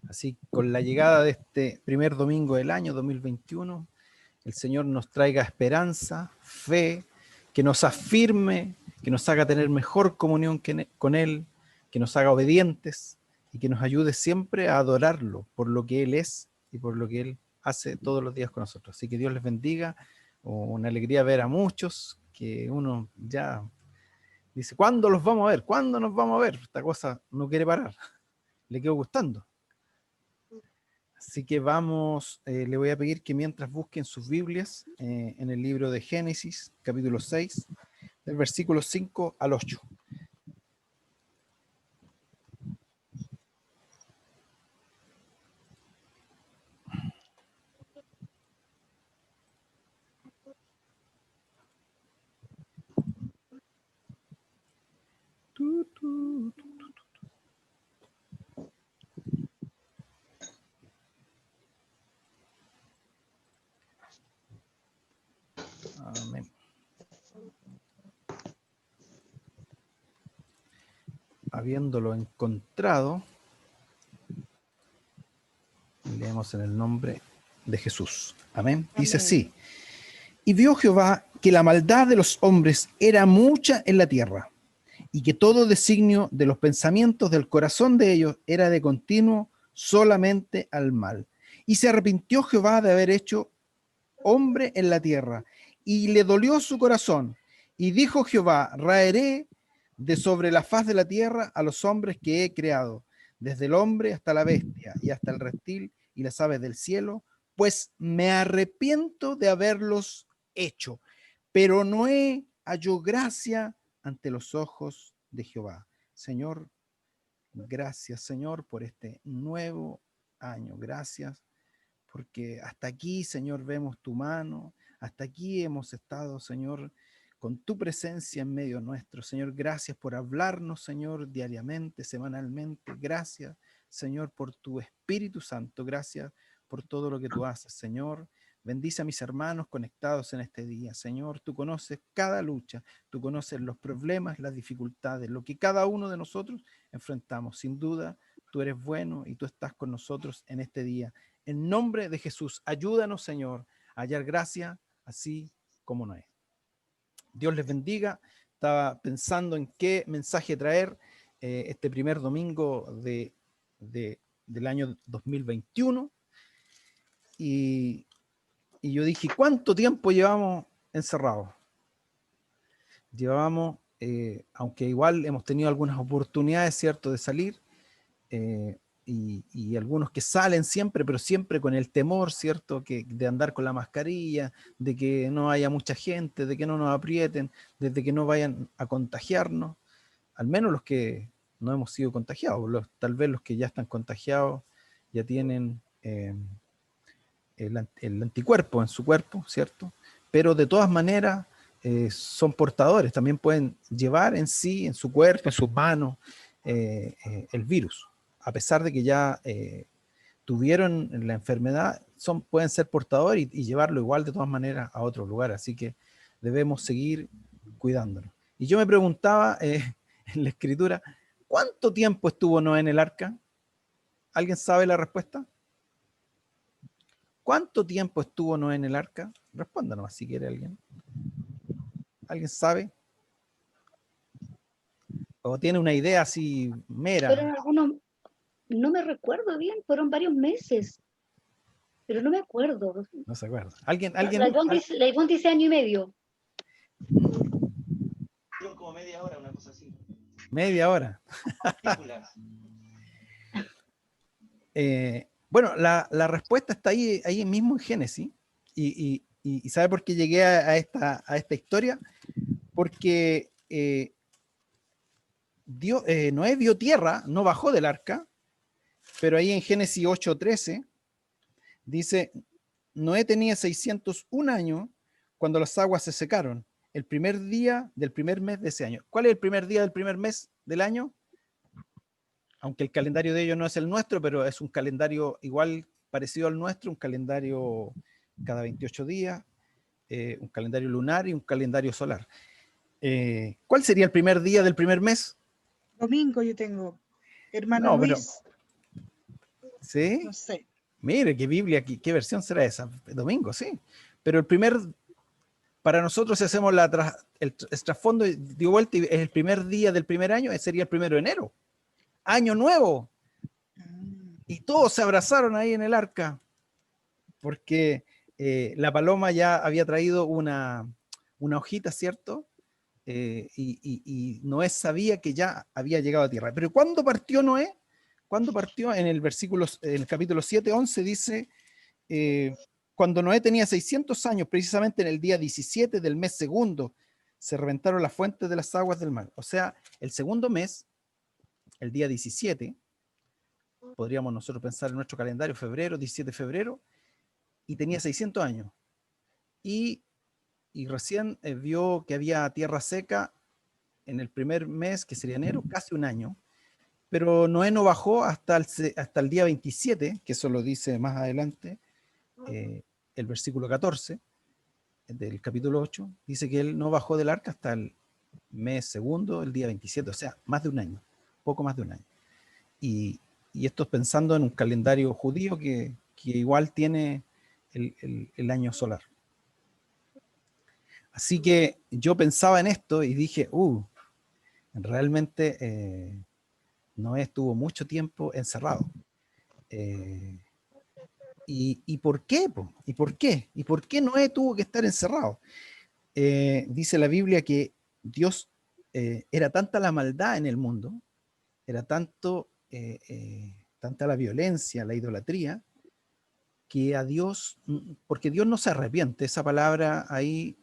Así, con la llegada de este primer domingo del año 2021, el Señor nos traiga esperanza, fe, que nos afirme, que nos haga tener mejor comunión con Él, que nos haga obedientes y que nos ayude siempre a adorarlo por lo que Él es y por lo que Él hace todos los días con nosotros. Así que Dios les bendiga. Una alegría ver a muchos que uno ya dice, ¿cuándo los vamos a ver? ¿Cuándo nos vamos a ver? Esta cosa no quiere parar. Le quedó gustando. Así que vamos, le voy a pedir que mientras busquen sus Biblias en el libro de Génesis, capítulo 6, del versículo 5 al 8. Amén. Habiéndolo encontrado, leemos en el nombre de Jesús. Amén. Dice así: y vio Jehová que la maldad de los hombres era mucha en la tierra, y que todo designio de los pensamientos del corazón de ellos era de continuo solamente al mal. Y se arrepintió Jehová de haber hecho hombre en la tierra, y le dolió su corazón. Y dijo Jehová: raeré de sobre la faz de la tierra a los hombres que he creado, desde el hombre hasta la bestia, y hasta el reptil y las aves del cielo, pues me arrepiento de haberlos hecho. Pero Noé halló gracia ante los ojos de Jehová. Señor, gracias, Señor, por este nuevo año. Gracias porque hasta aquí, Señor, vemos tu mano, hasta aquí hemos estado, Señor, con tu presencia en medio nuestro. Señor, gracias por hablarnos, Señor, diariamente, semanalmente. Gracias, Señor, por tu Espíritu Santo. Gracias por todo lo que tú haces, Señor. Bendice a mis hermanos conectados en este día. Señor, tú conoces cada lucha, tú conoces los problemas, las dificultades, lo que cada uno de nosotros enfrentamos. Sin duda, tú eres bueno y tú estás con nosotros en este día. En nombre de Jesús, ayúdanos, Señor, a hallar gracia, así como Noé. Dios les bendiga. Estaba pensando en qué mensaje traer este primer domingo del año 2021. Y yo dije, ¿cuánto tiempo llevamos encerrados? Llevamos, aunque igual hemos tenido algunas oportunidades, ¿cierto?, de salir, y algunos que salen siempre, pero siempre con el temor, ¿cierto?, de andar con la mascarilla, de que no haya mucha gente, de que no nos aprieten, de que no vayan a contagiarnos, al menos los que no hemos sido contagiados. Tal vez los que ya están contagiados ya tienen el anticuerpo en su cuerpo, ¿cierto? Pero de todas maneras son portadores, también pueden llevar en sí, en su cuerpo, en sus manos, el virus. A pesar de que ya tuvieron la enfermedad, pueden ser portadores y llevarlo igual de todas maneras a otro lugar. Así que debemos seguir cuidándonos. Y yo me preguntaba en la escritura, ¿cuánto tiempo estuvo Noé en el arca? ¿Alguien sabe la respuesta? ¿Cuánto tiempo estuvo Noé en el arca? Respóndanos si quiere alguien. ¿Alguien sabe? ¿O tiene una idea así mera? Fueron algunos, no me recuerdo bien, fueron varios meses, pero no me acuerdo. No se acuerda. ¿Alguien? La Ivonne dice año y medio. Fueron como media hora, una cosa así. Media hora. Bueno, la respuesta está ahí mismo en Génesis. Y ¿sabe por qué llegué a esta historia? Porque Noé vio tierra, no bajó del arca, pero ahí en Génesis 8:13 dice: Noé tenía 601 años cuando las aguas se secaron, el primer día del primer mes de ese año. ¿Cuál es el primer día del primer mes del año? Aunque el calendario de ellos no es el nuestro, pero es un calendario igual parecido al nuestro, un calendario cada 28 días, un calendario lunar y un calendario solar. ¿Cuál sería el primer día del primer mes? Domingo yo tengo, hermano Luis. ¿Sí? No sé. Mire, qué Biblia, qué versión será esa. Domingo, sí. Pero para nosotros si hacemos el trasfondo, dio vuelta y es el primer día del primer año, sería el 1 de enero. Año nuevo. Y todos se abrazaron ahí en el arca, porque la paloma ya había traído una hojita, ¿cierto? Y Noé sabía que ya había llegado a tierra. Pero ¿cuándo partió Noé? ¿Cuándo partió? En el capítulo 7:11 dice, cuando Noé tenía 600 años, precisamente en el día 17 del mes segundo, se reventaron las fuentes de las aguas del mar. O sea, el segundo mes, el día 17, podríamos nosotros pensar en nuestro calendario, febrero, 17 de febrero, y tenía 600 años. Y recién vio que había tierra seca en el primer mes, que sería enero, casi un año. Pero Noé no bajó hasta el día 27, que eso lo dice más adelante, el versículo 14 del capítulo 8, dice que él no bajó del arca hasta el mes segundo, el día 27, o sea, más de un año, poco más de un año. Y esto es pensando en un calendario judío que igual tiene el año solar. Así que yo pensaba en esto y dije, realmente Noé estuvo mucho tiempo encerrado. ¿Y por qué? ¿Y por qué? ¿Y por qué Noé tuvo que estar encerrado? Dice la Biblia que Dios, era tanta la maldad en el mundo, era tanta la violencia, la idolatría, que a Dios, porque Dios no se arrepiente, esa palabra ahí,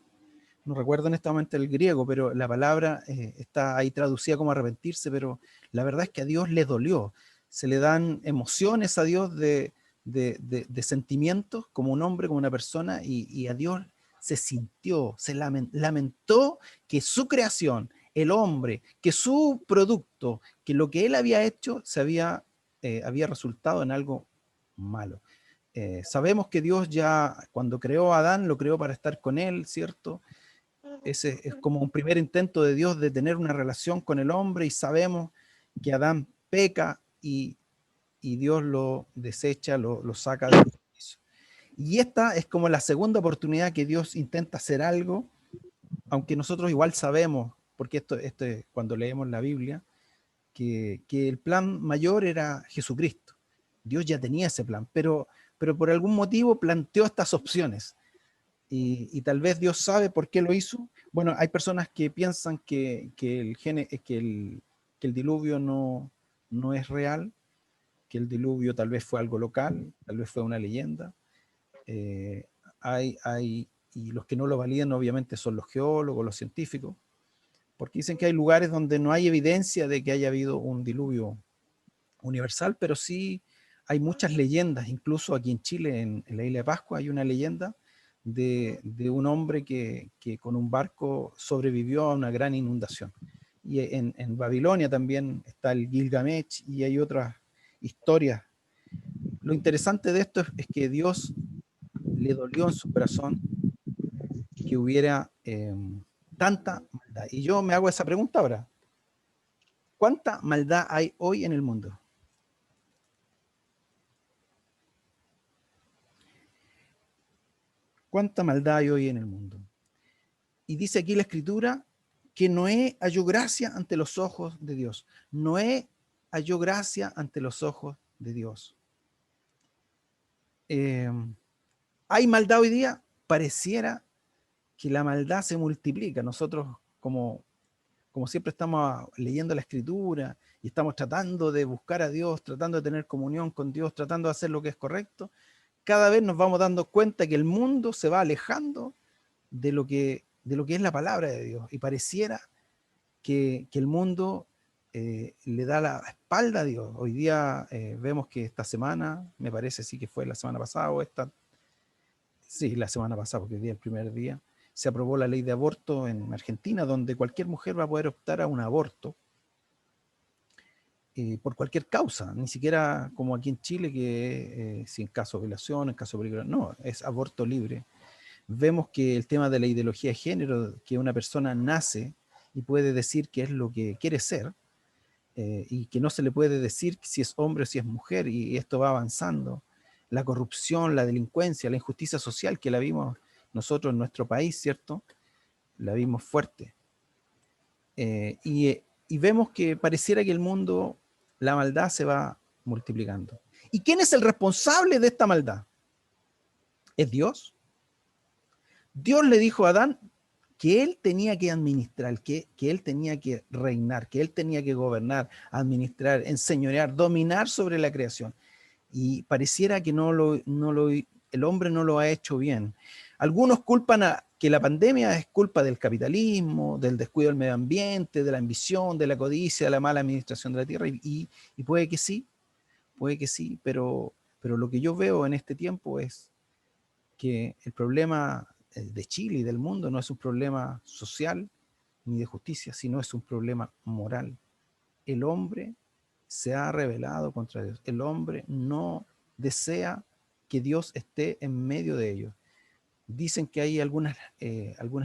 no recuerdo en este momento el griego, pero la palabra está ahí traducida como arrepentirse, pero la verdad es que a Dios le dolió, se le dan emociones a Dios de sentimientos, como un hombre, como una persona, y a Dios se sintió, se lamentó que su creación, el hombre, que su producto, que lo que él había hecho había resultado en algo malo. Sabemos que Dios ya cuando creó a Adán lo creó para estar con él, ¿cierto? Ese es como un primer intento de Dios de tener una relación con el hombre, y sabemos que Adán peca y Dios lo desecha, lo saca del paraíso. Y esta es como la segunda oportunidad que Dios intenta hacer algo, aunque nosotros igual sabemos, porque esto es cuando leemos la Biblia, que el plan mayor era Jesucristo. Dios ya tenía ese plan, pero por algún motivo planteó estas opciones. Y tal vez Dios sabe por qué lo hizo. Bueno, hay personas que piensan que el diluvio no es real, que el diluvio tal vez fue algo local, tal vez fue una leyenda. Y los que no lo validan obviamente son los geólogos, los científicos, porque dicen que hay lugares donde no hay evidencia de que haya habido un diluvio universal, pero sí hay muchas leyendas. Incluso aquí en Chile, en la isla de Pascua, hay una leyenda de un hombre que con un barco sobrevivió a una gran inundación. Y en Babilonia también está el Gilgamesh, y hay otras historias. Lo interesante de esto es que Dios le dolió en su corazón que hubiera tanta maldad. Y yo me hago esa pregunta ahora. ¿Cuánta maldad hay hoy en el mundo? ¿Cuánta maldad hay hoy en el mundo? Y dice aquí la Escritura que Noé halló gracia ante los ojos de Dios. Noé halló gracia ante los ojos de Dios. ¿Hay maldad hoy día? Pareciera que la maldad se multiplica. Nosotros, como siempre, estamos leyendo la Escritura y estamos tratando de buscar a Dios, tratando de tener comunión con Dios, tratando de hacer lo que es correcto. Cada vez nos vamos dando cuenta que el mundo se va alejando de lo que es la palabra de Dios, y pareciera que el mundo le da la espalda a Dios. Hoy día vemos que esta semana, me parece sí que fue la semana pasada, la semana pasada, porque hoy día es el primer día, se aprobó la ley de aborto en Argentina, donde cualquier mujer va a poder optar a un aborto por cualquier causa, ni siquiera como aquí en Chile, que si en caso de violación, en caso de peligro, no, es aborto libre. Vemos que el tema de la ideología de género, que una persona nace y puede decir qué es lo que quiere ser, y que no se le puede decir si es hombre o si es mujer, y esto va avanzando. La corrupción, la delincuencia, la injusticia social que la vimos nosotros en nuestro país, ¿cierto? La vimos fuerte. Y vemos que pareciera que el mundo, la maldad se va multiplicando. ¿Y quién es el responsable de esta maldad? ¿Es Dios? Dios le dijo a Adán que él tenía que administrar, que él tenía que reinar, que él tenía que gobernar, administrar, enseñorear, dominar sobre la creación. Y pareciera que el hombre no lo ha hecho bien. Algunos culpan a que la pandemia es culpa del capitalismo, del descuido del medio ambiente, de la ambición, de la codicia, de la mala administración de la tierra, y puede que sí, pero lo que yo veo en este tiempo es que el problema de Chile y del mundo no es un problema social ni de justicia, sino es un problema moral. El hombre se ha rebelado contra Dios. El hombre no desea que Dios esté en medio de ellos. Dicen que hay algunas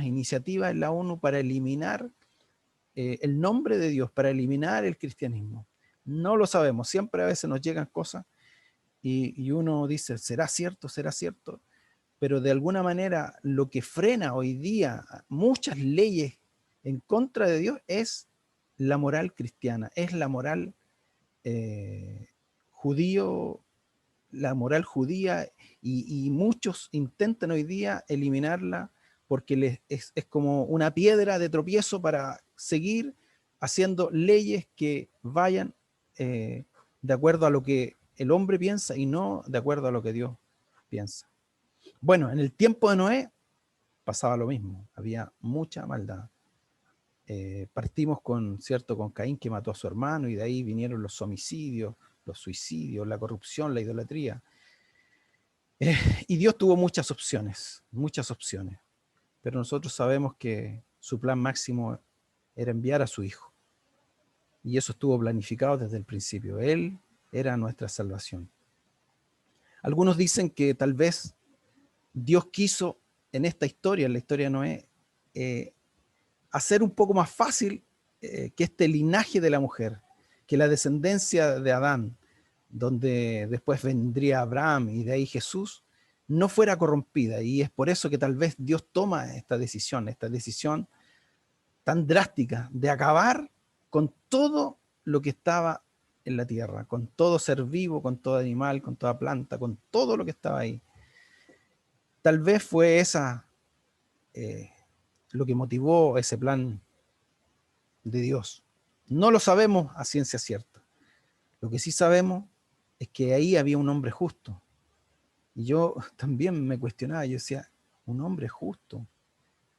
iniciativas en la ONU para eliminar el nombre de Dios, para eliminar el cristianismo. No lo sabemos. Siempre a veces nos llegan cosas y uno dice, ¿será cierto? ¿Será cierto? Pero de alguna manera lo que frena hoy día muchas leyes en contra de Dios es la moral cristiana, es la moral judío, la moral judía, y muchos intentan hoy día eliminarla porque es como una piedra de tropiezo para seguir haciendo leyes que vayan de acuerdo a lo que el hombre piensa y no de acuerdo a lo que Dios piensa. Bueno, en el tiempo de Noé pasaba lo mismo, había mucha maldad. Partimos con Caín, que mató a su hermano, y de ahí vinieron los homicidios, los suicidios, la corrupción, la idolatría. Y Dios tuvo muchas opciones, pero nosotros sabemos que su plan máximo era enviar a su Hijo. Y eso estuvo planificado desde el principio. Él era nuestra salvación. Algunos dicen que tal vez Dios quiso en esta historia, en la historia de Noé, hacer un poco más fácil que este linaje de la mujer, que la descendencia de Adán, donde después vendría Abraham y de ahí Jesús, no fuera corrompida. Y es por eso que tal vez Dios toma esta decisión tan drástica de acabar con todo lo que estaba en la tierra, con todo ser vivo, con todo animal, con toda planta, con todo lo que estaba ahí. Tal vez fue lo que motivó ese plan de Dios. No lo sabemos a ciencia cierta. Lo que sí sabemos es que ahí había un hombre justo. Y yo también me cuestionaba, yo decía, un hombre justo,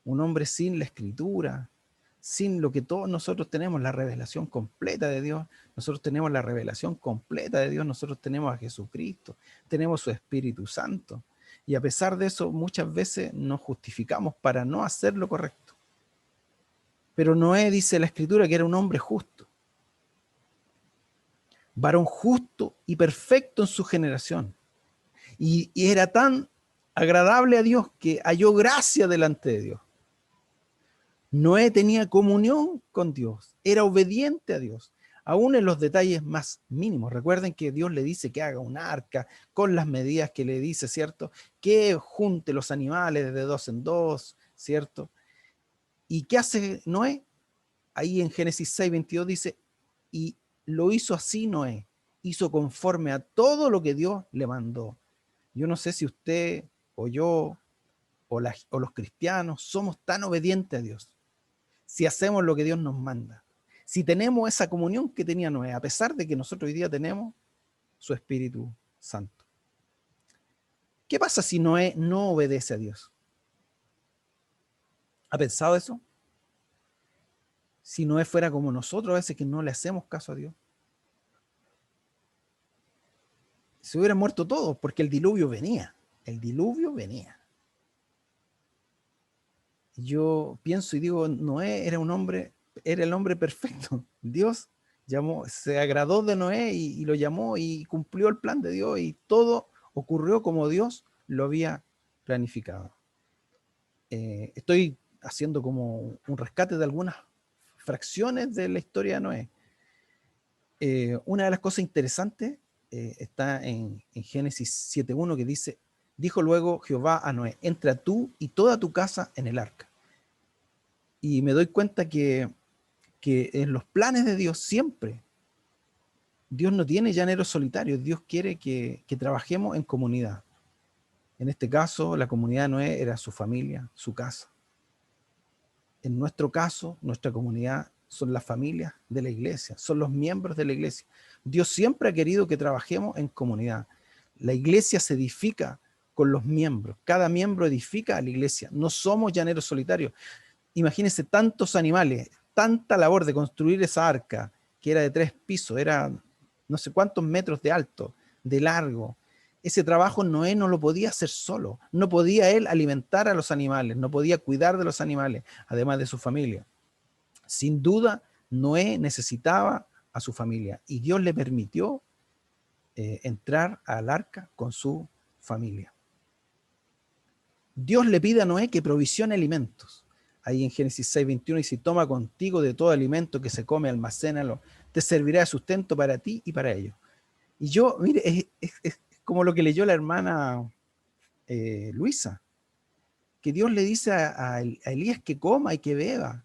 un hombre sin la escritura, sin lo que todos nosotros tenemos, la revelación completa de Dios. Nosotros tenemos la revelación completa de Dios, nosotros tenemos a Jesucristo, tenemos su Espíritu Santo. Y a pesar de eso, muchas veces nos justificamos para no hacer lo correcto. Pero Noé, dice la Escritura, que era un hombre justo, varón justo y perfecto en su generación. Y era tan agradable a Dios que halló gracia delante de Dios. Noé tenía comunión con Dios, era obediente a Dios, aún en los detalles más mínimos. Recuerden que Dios le dice que haga un arca con las medidas que le dice, ¿cierto? Que junte los animales de 2 en 2, ¿cierto? ¿Y qué hace Noé? Ahí en Génesis 6:22 dice, y lo hizo así Noé, hizo conforme a todo lo que Dios le mandó. Yo no sé si usted o yo o los cristianos somos tan obedientes a Dios, si hacemos lo que Dios nos manda, si tenemos esa comunión que tenía Noé, a pesar de que nosotros hoy día tenemos su Espíritu Santo. ¿Qué pasa si Noé no obedece a Dios? ¿Ha pensado eso? Si Noé fuera como nosotros, a veces que no le hacemos caso a Dios. Se hubieran muerto todos, porque el diluvio venía. El diluvio venía. Yo pienso y digo, Noé era el hombre perfecto. Dios se agradó de Noé y lo llamó y cumplió el plan de Dios, y todo ocurrió como Dios lo había planificado. Estoy haciendo como un rescate de algunas fracciones de la historia de Noé. Una de las cosas interesantes está en Génesis 7:1 que dice, dijo luego Jehová a Noé, entra tú y toda tu casa en el arca. Y me doy cuenta que en los planes de Dios siempre, Dios no tiene llaneros solitarios, Dios quiere que trabajemos en comunidad. En este caso, la comunidad de Noé era su familia, su casa. En nuestro caso, nuestra comunidad son las familias de la iglesia, son los miembros de la iglesia. Dios siempre ha querido que trabajemos en comunidad. La iglesia se edifica con los miembros. Cada miembro edifica a la iglesia. No somos llaneros solitarios. Imagínense tantos animales, tanta labor de construir esa arca, que era de 3 pisos, era no sé cuántos metros de alto, de largo. Ese trabajo Noé no lo podía hacer solo. No podía él alimentar a los animales, no podía cuidar de los animales, además de su familia. Sin duda, Noé necesitaba a su familia y Dios le permitió entrar al arca con su familia. Dios le pide a Noé que provisione alimentos. Ahí en Génesis 6:21 dice, toma contigo de todo alimento que se come, almacénalo, te servirá de sustento para ti y para ellos. Y yo, mire, es como lo que leyó la hermana Luisa, que Dios le dice a Elías que coma y que beba.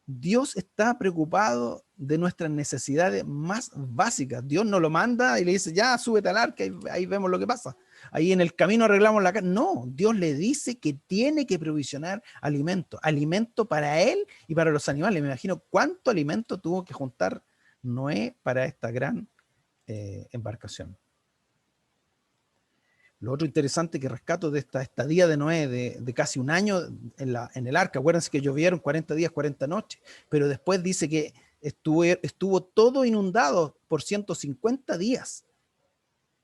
Dios está preocupado de nuestras necesidades más básicas. Dios no lo manda y le dice, ya, súbete al arca y ahí vemos lo que pasa. Ahí en el camino arreglamos la casa. No, Dios le dice que tiene que provisionar alimento. Alimento para él y para los animales. Me imagino cuánto alimento tuvo que juntar Noé para esta gran embarcación. Lo otro interesante que rescato de esta estadía de Noé de casi un año en el arca, acuérdense que llovieron 40 días, 40 noches, pero después dice que estuvo todo inundado por 150 días.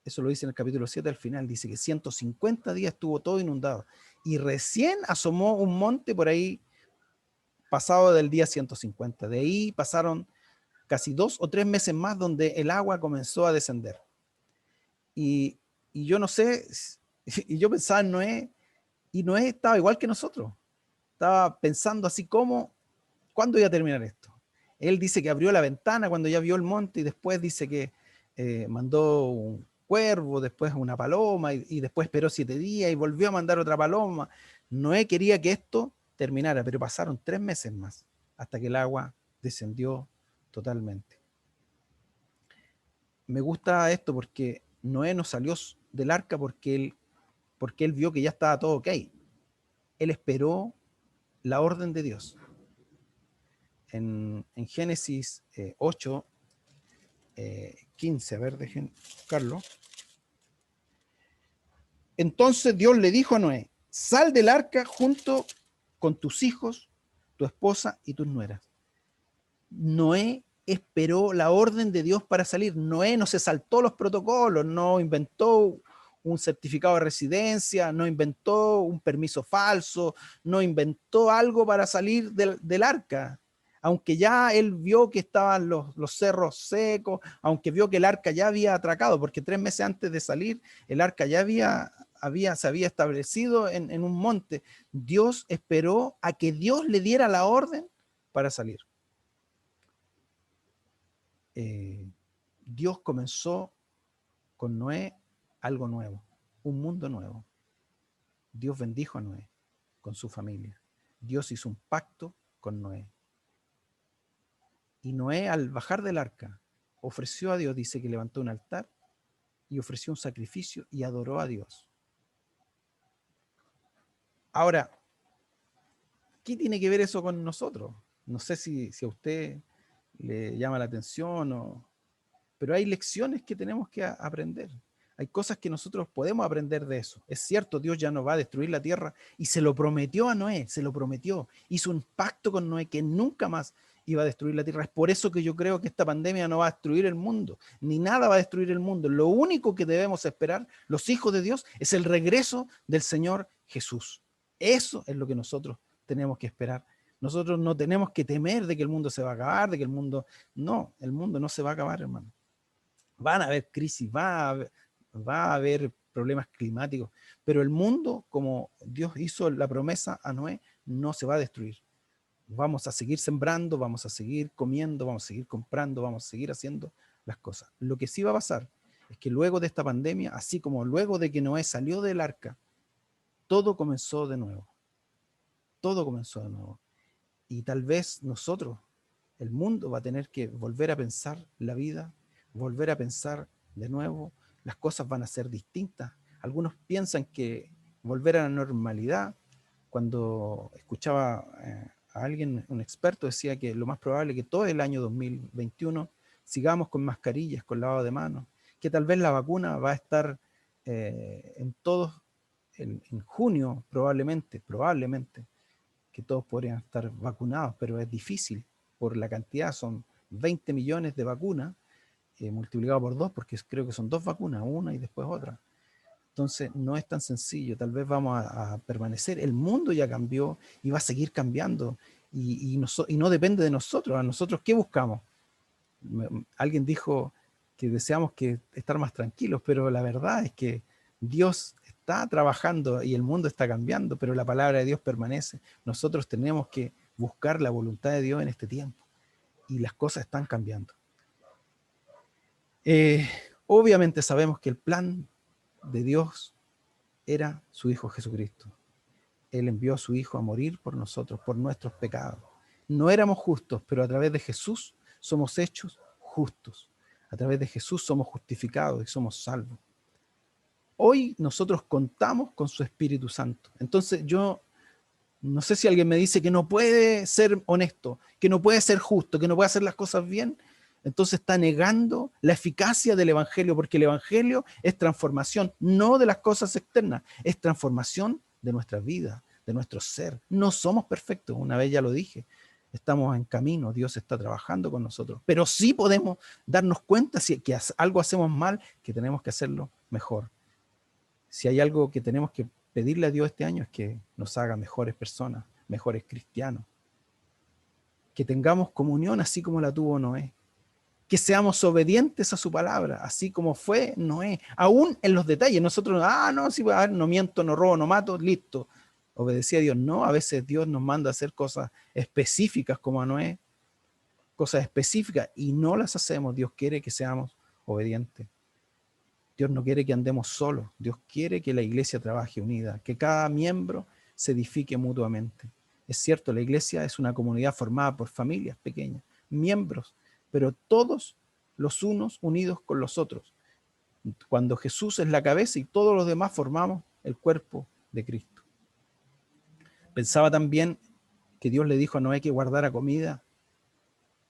Eso lo dice en el capítulo 7 al final, dice que 150 días estuvo todo inundado. Y recién asomó un monte por ahí pasado del día 150. De ahí pasaron casi 2 o 3 meses más donde el agua comenzó a descender. Y yo no sé, y yo pensaba en Noé, y Noé estaba igual que nosotros. Estaba pensando así como, ¿cuándo iba a terminar esto? Él dice que abrió la ventana cuando ya vio el monte y después dice que mandó un cuervo, después una paloma y después esperó 7 días y volvió a mandar otra paloma. Noé quería que esto terminara, pero pasaron 3 meses más hasta que el agua descendió totalmente. Me gusta esto porque Noé no salió del arca porque él vio que ya estaba todo ok. Él esperó la orden de Dios. En Génesis 8, 15, a ver, dejen buscarlo. Entonces Dios le dijo a Noé, sal del arca junto con tus hijos, tu esposa y tus nueras. Noé esperó la orden de Dios para salir. Noé no se saltó los protocolos, no inventó un certificado de residencia, no inventó un permiso falso, no inventó algo para salir del arca. Aunque ya él vio que estaban los cerros secos, aunque vio que el arca ya había atracado, porque 3 meses antes de salir, el arca ya se había establecido en un monte. Dios esperó a que Dios le diera la orden para salir. Dios comenzó con Noé algo nuevo, un mundo nuevo. Dios bendijo a Noé con su familia. Dios hizo un pacto con Noé. Y Noé, al bajar del arca, ofreció a Dios, dice que levantó un altar y ofreció un sacrificio y adoró a Dios. Ahora, ¿qué tiene que ver eso con nosotros? No sé si a usted le llama la atención, pero hay lecciones que tenemos que aprender. Hay cosas que nosotros podemos aprender de eso. Es cierto, Dios ya no va a destruir la tierra y se lo prometió a Noé, se lo prometió. Hizo un pacto con Noé que nunca más iba a destruir la tierra. Es por eso que yo creo que esta pandemia no va a destruir el mundo, ni nada va a destruir el mundo. Lo único que debemos esperar, los hijos de Dios, es el regreso del Señor Jesús. Eso es lo que nosotros tenemos que esperar. Nosotros no tenemos que temer de que el mundo se va a acabar, de que el mundo no se va a acabar, hermano. Van a haber crisis, va a haber problemas climáticos, pero el mundo, como Dios hizo la promesa a Noé, no se va a destruir. Vamos a seguir sembrando, vamos a seguir comiendo, vamos a seguir comprando, vamos a seguir haciendo las cosas. Lo que sí va a pasar es que luego de esta pandemia, así como luego de que Noé salió del arca, todo comenzó de nuevo. Todo comenzó de nuevo. Y tal vez nosotros, el mundo, va a tener que volver a pensar la vida, volver a pensar de nuevo, las cosas van a ser distintas. Algunos piensan que volver a la normalidad, cuando escuchaba a alguien, un experto, decía que lo más probable es que todo el año 2021 sigamos con mascarillas, con lavado de manos, que tal vez la vacuna va a estar en todos, en junio probablemente, que todos podrían estar vacunados, pero es difícil por la cantidad, son 20 millones de vacunas, multiplicado por 2, porque creo que son 2 vacunas, una y después otra. Entonces no es tan sencillo, tal vez vamos a permanecer, el mundo ya cambió y va a seguir cambiando, y no depende de nosotros. ¿A nosotros qué buscamos? Alguien dijo que deseamos estar más tranquilos, pero la verdad es que Dios está trabajando y el mundo está cambiando, pero la palabra de Dios permanece. Nosotros tenemos que buscar la voluntad de Dios en este tiempo, y las cosas están cambiando. Obviamente sabemos que el plan de Dios era su Hijo Jesucristo. Él envió a su Hijo a morir por nosotros, por nuestros pecados. No éramos justos, pero a través de Jesús somos hechos justos. A través de Jesús somos justificados y somos salvos. Hoy nosotros contamos con su Espíritu Santo. Entonces yo no sé si alguien me dice que no puede ser honesto, que no puede ser justo, que no puede hacer las cosas bien, entonces está negando la eficacia del Evangelio, porque el Evangelio es transformación, no de las cosas externas, es transformación de nuestra vida, de nuestro ser. No somos perfectos, una vez ya lo dije, estamos en camino, Dios está trabajando con nosotros, pero sí podemos darnos cuenta si que algo hacemos mal, que tenemos que hacerlo mejor. Si hay algo que tenemos que pedirle a Dios este año, es que nos haga mejores personas, mejores cristianos, que tengamos comunión así como la tuvo Noé, que seamos obedientes a su palabra, así como fue Noé, aún en los detalles. Nosotros, no, sí, no miento, no robo, no mato, listo, obedecí a Dios. No, a veces Dios nos manda a hacer cosas específicas como a Noé, cosas específicas, y no las hacemos. Dios quiere que seamos obedientes. Dios no quiere que andemos solos. Dios quiere que la iglesia trabaje unida, que cada miembro se edifique mutuamente. Es cierto, la iglesia es una comunidad formada por familias pequeñas, miembros, pero todos los unos unidos con los otros. Cuando Jesús es la cabeza y todos los demás formamos el cuerpo de Cristo. Pensaba también que Dios le dijo a Noé que guardara comida,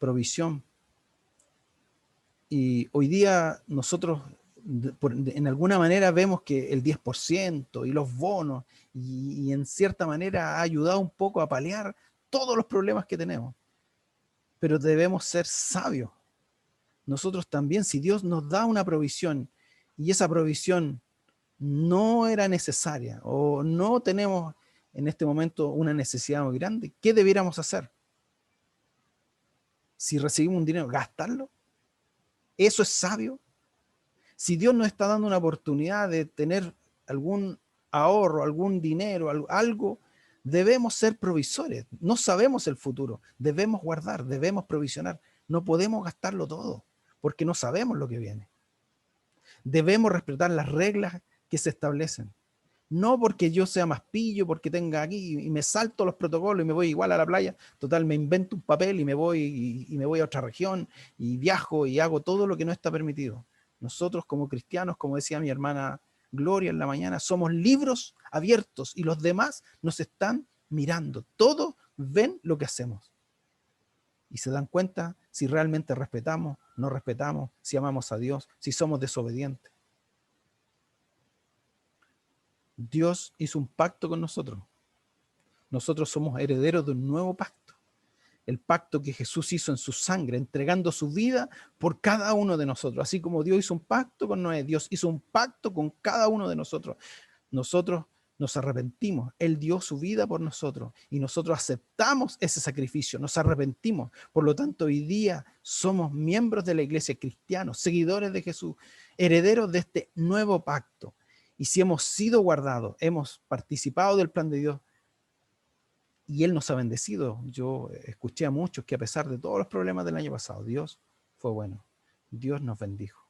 provisión. Y hoy día nosotros en alguna manera vemos que el 10% y los bonos y en cierta manera ha ayudado un poco a paliar todos los problemas que tenemos. Pero debemos ser sabios. Nosotros también, si Dios nos da una provisión y esa provisión no era necesaria o no tenemos en este momento una necesidad muy grande, ¿qué debiéramos hacer? Si recibimos un dinero, ¿gastarlo? ¿Eso es sabio? Si Dios nos está dando una oportunidad de tener algún ahorro, algún dinero, algo, debemos ser provisores. No sabemos el futuro, debemos guardar, debemos provisionar. No podemos gastarlo todo, porque no sabemos lo que viene. Debemos respetar las reglas que se establecen. No porque yo sea más pillo, porque tenga aquí y me salto los protocolos y me voy igual a la playa. Total, me invento un papel y me voy a otra región y viajo y hago todo lo que no está permitido. Nosotros como cristianos, como decía mi hermana Gloria en la mañana, somos libros abiertos y los demás nos están mirando. Todos ven lo que hacemos y se dan cuenta si realmente respetamos, no respetamos, si amamos a Dios, si somos desobedientes. Dios hizo un pacto con nosotros. Nosotros somos herederos de un nuevo pacto. El pacto que Jesús hizo en su sangre, entregando su vida por cada uno de nosotros. Así como Dios hizo un pacto con Noé, Dios hizo un pacto con cada uno de nosotros. Nosotros nos arrepentimos. Él dio su vida por nosotros y nosotros aceptamos ese sacrificio, nos arrepentimos. Por lo tanto, hoy día somos miembros de la iglesia, cristianos, seguidores de Jesús, herederos de este nuevo pacto. Y si hemos sido guardados, hemos participado del plan de Dios y Él nos ha bendecido. Yo escuché a muchos que a pesar de todos los problemas del año pasado, Dios fue bueno. Dios nos bendijo.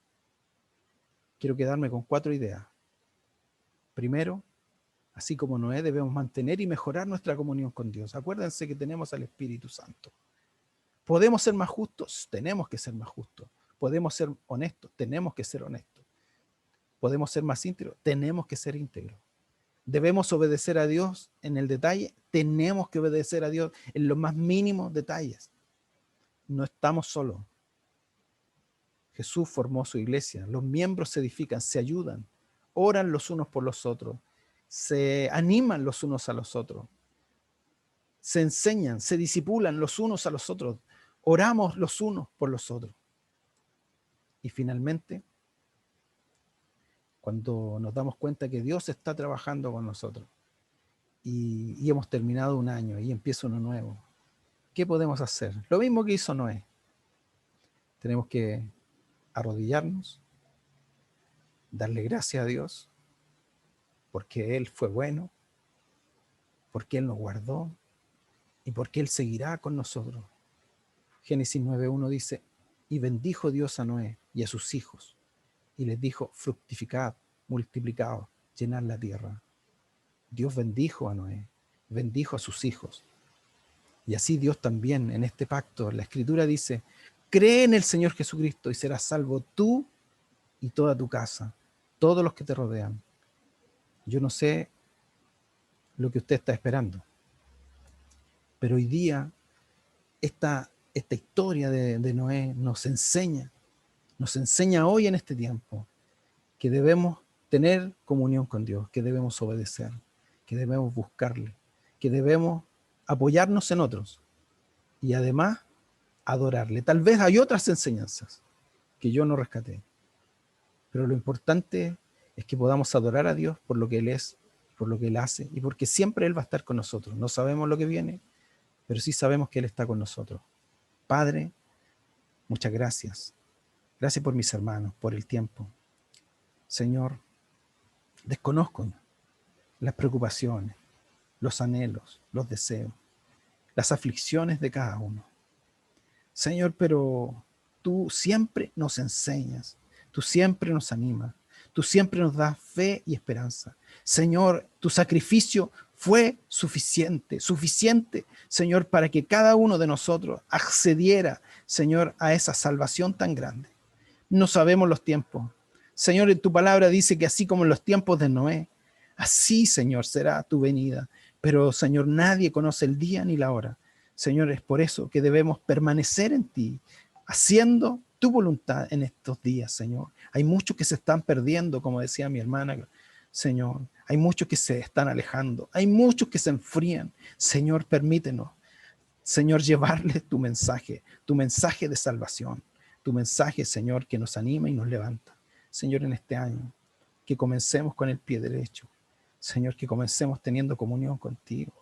Quiero quedarme con 4 ideas. Primero, así como Noé, debemos mantener y mejorar nuestra comunión con Dios. Acuérdense que tenemos al Espíritu Santo. ¿Podemos ser más justos? Tenemos que ser más justos. ¿Podemos ser honestos? Tenemos que ser honestos. ¿Podemos ser más íntegros? Tenemos que ser íntegros. ¿Debemos obedecer a Dios en el detalle? Tenemos que obedecer a Dios en los más mínimos detalles. No estamos solos. Jesús formó su iglesia. Los miembros se edifican, se ayudan, oran los unos por los otros, se animan los unos a los otros, se enseñan, se disipulan los unos a los otros, oramos los unos por los otros. Y finalmente, cuando nos damos cuenta que Dios está trabajando con nosotros y hemos terminado un año y empieza uno nuevo, ¿qué podemos hacer? Lo mismo que hizo Noé. Tenemos que arrodillarnos, darle gracias a Dios, porque Él fue bueno, porque Él nos guardó y porque Él seguirá con nosotros. Génesis 9:1 dice, y bendijo Dios a Noé y a sus hijos, y les dijo, fructificad, multiplicaos, llenad la tierra. Dios bendijo a Noé, bendijo a sus hijos. Y así Dios también en este pacto, la Escritura dice, cree en el Señor Jesucristo y serás salvo tú y toda tu casa, todos los que te rodean. Yo no sé lo que usted está esperando, pero hoy día esta historia de Noé nos enseña hoy en este tiempo que debemos tener comunión con Dios, que debemos obedecer, que debemos buscarle, que debemos apoyarnos en otros y además adorarle. Tal vez hay otras enseñanzas que yo no rescaté, pero lo importante es que podamos adorar a Dios por lo que Él es, por lo que Él hace y porque siempre Él va a estar con nosotros. No sabemos lo que viene, pero sí sabemos que Él está con nosotros. Padre, muchas gracias. Gracias por mis hermanos, por el tiempo. Señor, desconozco las preocupaciones, los anhelos, los deseos, las aflicciones de cada uno. Señor, pero tú siempre nos enseñas, tú siempre nos animas, tú siempre nos das fe y esperanza. Señor, tu sacrificio fue suficiente, Señor, para que cada uno de nosotros accediera, Señor, a esa salvación tan grande. No sabemos los tiempos. Señor, en tu palabra dice que así como en los tiempos de Noé, así, Señor, será tu venida. Pero, Señor, nadie conoce el día ni la hora. Señor, es por eso que debemos permanecer en ti, haciendo tu voluntad en estos días, Señor. Hay muchos que se están perdiendo, como decía mi hermana, Señor. Hay muchos que se están alejando. Hay muchos que se enfrían. Señor, permítenos, Señor, llevarles tu mensaje de salvación, tu mensaje, Señor, que nos anima y nos levanta. Señor, en este año, que comencemos con el pie derecho. Señor, que comencemos teniendo comunión contigo,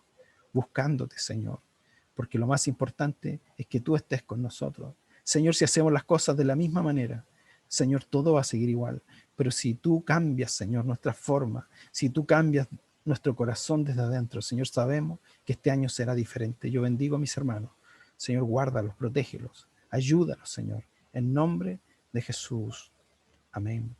buscándote, Señor, porque lo más importante es que tú estés con nosotros. Señor, si hacemos las cosas de la misma manera, Señor, todo va a seguir igual. Pero si tú cambias, Señor, nuestra forma, si tú cambias nuestro corazón desde adentro, Señor, sabemos que este año será diferente. Yo bendigo a mis hermanos. Señor, guárdalos, protégelos, ayúdalos, Señor, en nombre de Jesús. Amén.